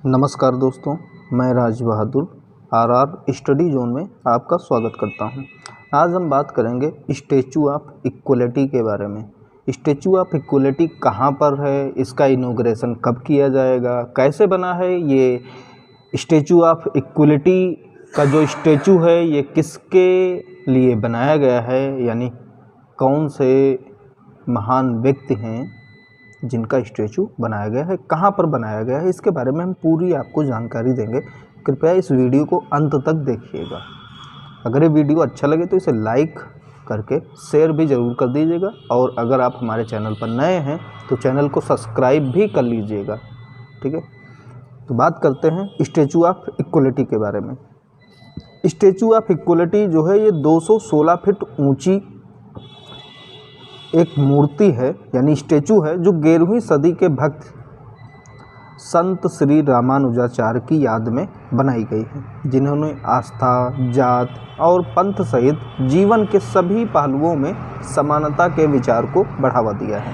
नमस्कार दोस्तों, मैं Raj Bahadur RR study zone में आपका स्वागत करता हूं। आज हम बात करेंगे स्टैचू ऑफ इक्वलिटी के बारे में। स्टैचू ऑफ इक्वलिटी कहां पर है, इसका इनॉग्रेशन कब किया जाएगा, कैसे बना है ये स्टैचू ऑफ इक्वलिटी का जो स्टैचू है ये किसके लिए बनाया गया है, यानी कौन से महान व्यक्ति हैं जिनका स्टैचू बनाया गया है, कहाँ पर बनाया गया है, इसके बारे में हम पूरी आपको जानकारी देंगे। कृपया इस वीडियो को अंत तक देखिएगा। अगर ये वीडियो अच्छा लगे तो इसे लाइक करके शेयर भी ज़रूर कर दीजिएगा, और अगर आप हमारे चैनल पर नए हैं तो चैनल को सब्सक्राइब भी कर लीजिएगा। ठीक है, तो बात करते हैं स्टैचू ऑफ इक्वलिटी के बारे में। स्टैचू ऑफ इक्वलिटी जो है ये 216 फीट ऊंची एक मूर्ति है, यानी स्टैचू है, जो 11वीं सदी के भक्त संत श्री रामानुजाचार्य की याद में बनाई गई है, जिन्होंने आस्था, जात और पंथ सहित जीवन के सभी पहलुओं में समानता के विचार को बढ़ावा दिया है।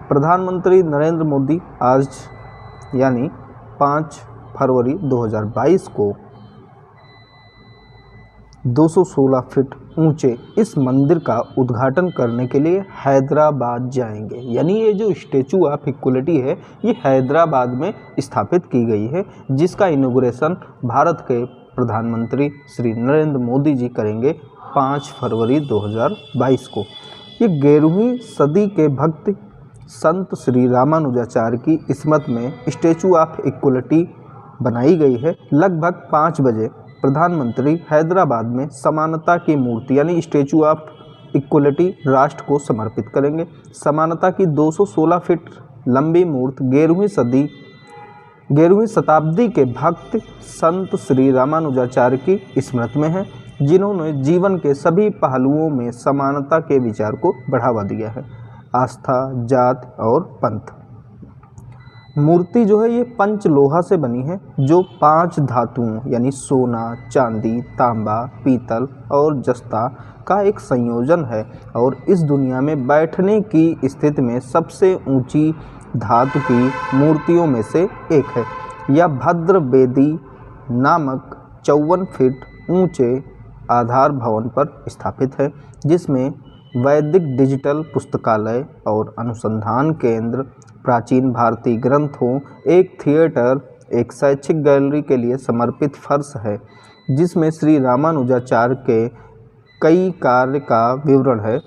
प्रधानमंत्री नरेंद्र मोदी आज यानी 5 फरवरी 2022 को 216 फीट ऊंचे इस मंदिर का उद्घाटन करने के लिए हैदराबाद जाएंगे। यानी ये जो स्टैचू ऑफ इक्वलिटी है ये हैदराबाद में स्थापित की गई है, जिसका इनॉग्रेशन भारत के प्रधानमंत्री श्री नरेंद्र मोदी जी करेंगे 5 फरवरी 2022 को। ये 11वीं सदी के भक्त संत श्री रामानुजाचार्य की स्मृति में स्टैचू ऑफ इक्वलिटी बनाई गई है। लगभग 5 बजे प्रधानमंत्री हैदराबाद में समानता की मूर्ति यानी स्टैचू ऑफ इक्वलिटी राष्ट्र को समर्पित करेंगे। समानता की 216 फीट लंबी मूर्ति 11वीं शताब्दी के भक्त संत श्री रामानुजाचार्य की स्मृति में है, जिन्होंने जीवन के सभी पहलुओं में समानता के विचार को बढ़ावा दिया है, आस्था, जात और पंथ। मूर्ति जो है ये पंच लोहा से बनी है, जो 5 धातुओं यानी सोना, चांदी, तांबा, पीतल और जस्ता का एक संयोजन है, और इस दुनिया में बैठने की स्थिति में सबसे ऊंची धातु की मूर्तियों में से एक है। यह भद्र वेदी नामक 54 फीट ऊंचे आधार भवन पर स्थित है, जिसमें वैदिक डिजिटल पुस्तकालय और अनुसंधान केंद्र, प्राचीन भारतीय ग्रंथों, एक थिएटर, एक शैक्षिक गैलरी के लिए समर्पित फर्श है, जिसमें श्री रामानुजाचार्य के कई कार्य का विवरण है।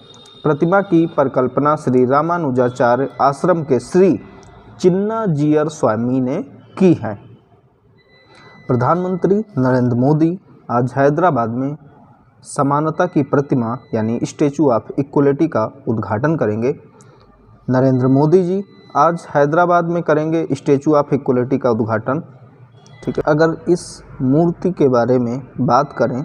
प्रतिमा की परिकल्पना श्री रामानुजाचार्य आश्रम के श्री चिन्नाजियर स्वामी ने की है। प्रधानमंत्री नरेंद्र मोदी आज हैदराबाद में समानता की प्रतिमा यानी स्टैचू ऑफ इक्वलिटी का उद्घाटन करेंगे। नरेंद्र मोदी जी आज हैदराबाद में करेंगे स्टैचू ऑफ इक्वलिटी का उद्घाटन। ठीक है, अगर इस मूर्ति के बारे में बात करें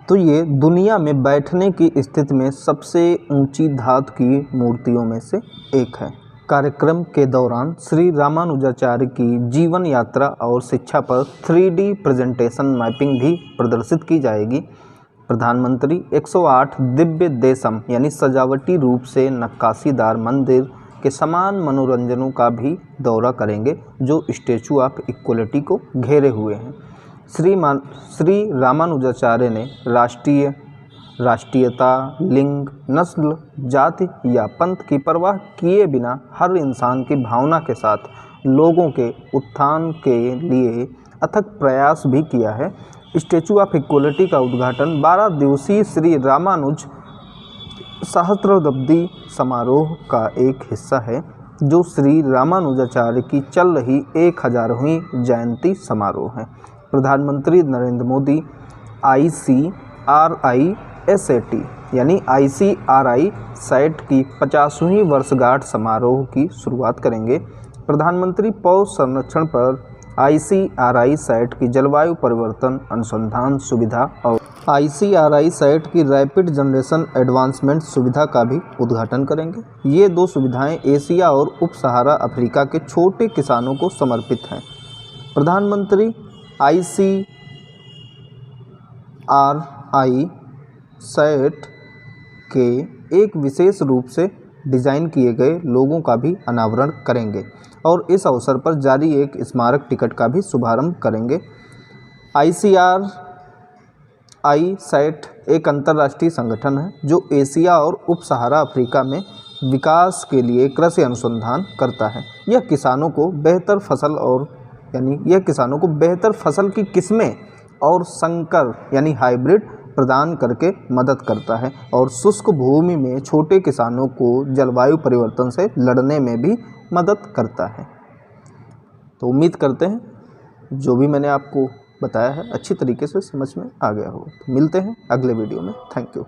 तो ये दुनिया में बैठने की स्थिति में सबसे ऊंची धातु की मूर्तियों में से एक है। कार्यक्रम के दौरान श्री रामानुजाचार्य की जीवन यात्रा और शिक्षा पर 3D प्रेजेंटेशन मैपिंग भी प्रदर्शित की जाएगी। प्रधानमंत्री 108 दिव्य देशम यानी सजावटी रूप से नक्काशीदार मंदिर के समान मनोरंजनों का भी दौरा करेंगे, जो स्टैचू ऑफ इक्वलिटी को घेरे हुए हैं। श्री रामानुजाचार्य ने राष्ट्रीयता, लिंग, नस्ल, जाति या पंथ की परवाह किए बिना हर इंसान की भावना के साथ लोगों के उत्थान के लिए अथक प्रयास भी किया है। स्टैचू ऑफ इक्वलिटी का उद्घाटन 12 दिवसीय श्री रामानुज सहस्राब्दी समारोह का एक हिस्सा है, जो श्री रामानुजाचार्य की चल रही 1000वीं जयंती समारोह है। प्रधानमंत्री नरेंद्र मोदी ICRI-SAT यानी ICRI सैट की 50वीं वर्षगांठ समारोह की शुरुआत करेंगे। प्रधानमंत्री पौध संरक्षण पर ICRI सैट की जलवायु परिवर्तन अनुसंधान सुविधा और ICRI सैट की रैपिड जनरेशन एडवांसमेंट सुविधा का भी उद्घाटन करेंगे। ये 2 सुविधाएं एशिया और उप सहारा अफ्रीका के छोटे किसानों को समर्पित हैं। प्रधानमंत्री ICRI सैट के एक विशेष रूप से डिज़ाइन किए गए लोगों का भी अनावरण करेंगे। और इस अवसर पर जारी एक स्मारक टिकट का भी शुभारंभ करेंगे। ICRI-SAT एक अंतर्राष्ट्रीय संगठन है जो एशिया और उप सहारा अफ्रीका में विकास के लिए कृषि अनुसंधान करता है। यह किसानों को बेहतर फसल की किस्में और संकर हाइब्रिड प्रदान करके मदद करता है और शुष्क भूमि में छोटे किसानों को जलवायु परिवर्तन से लड़ने में भी मदद करता है। तो उम्मीद करते हैं जो भी मैंने आपको बताया है अच्छी तरीके से समझ में आ गया होगा। तो मिलते हैं अगले वीडियो में। Thank you.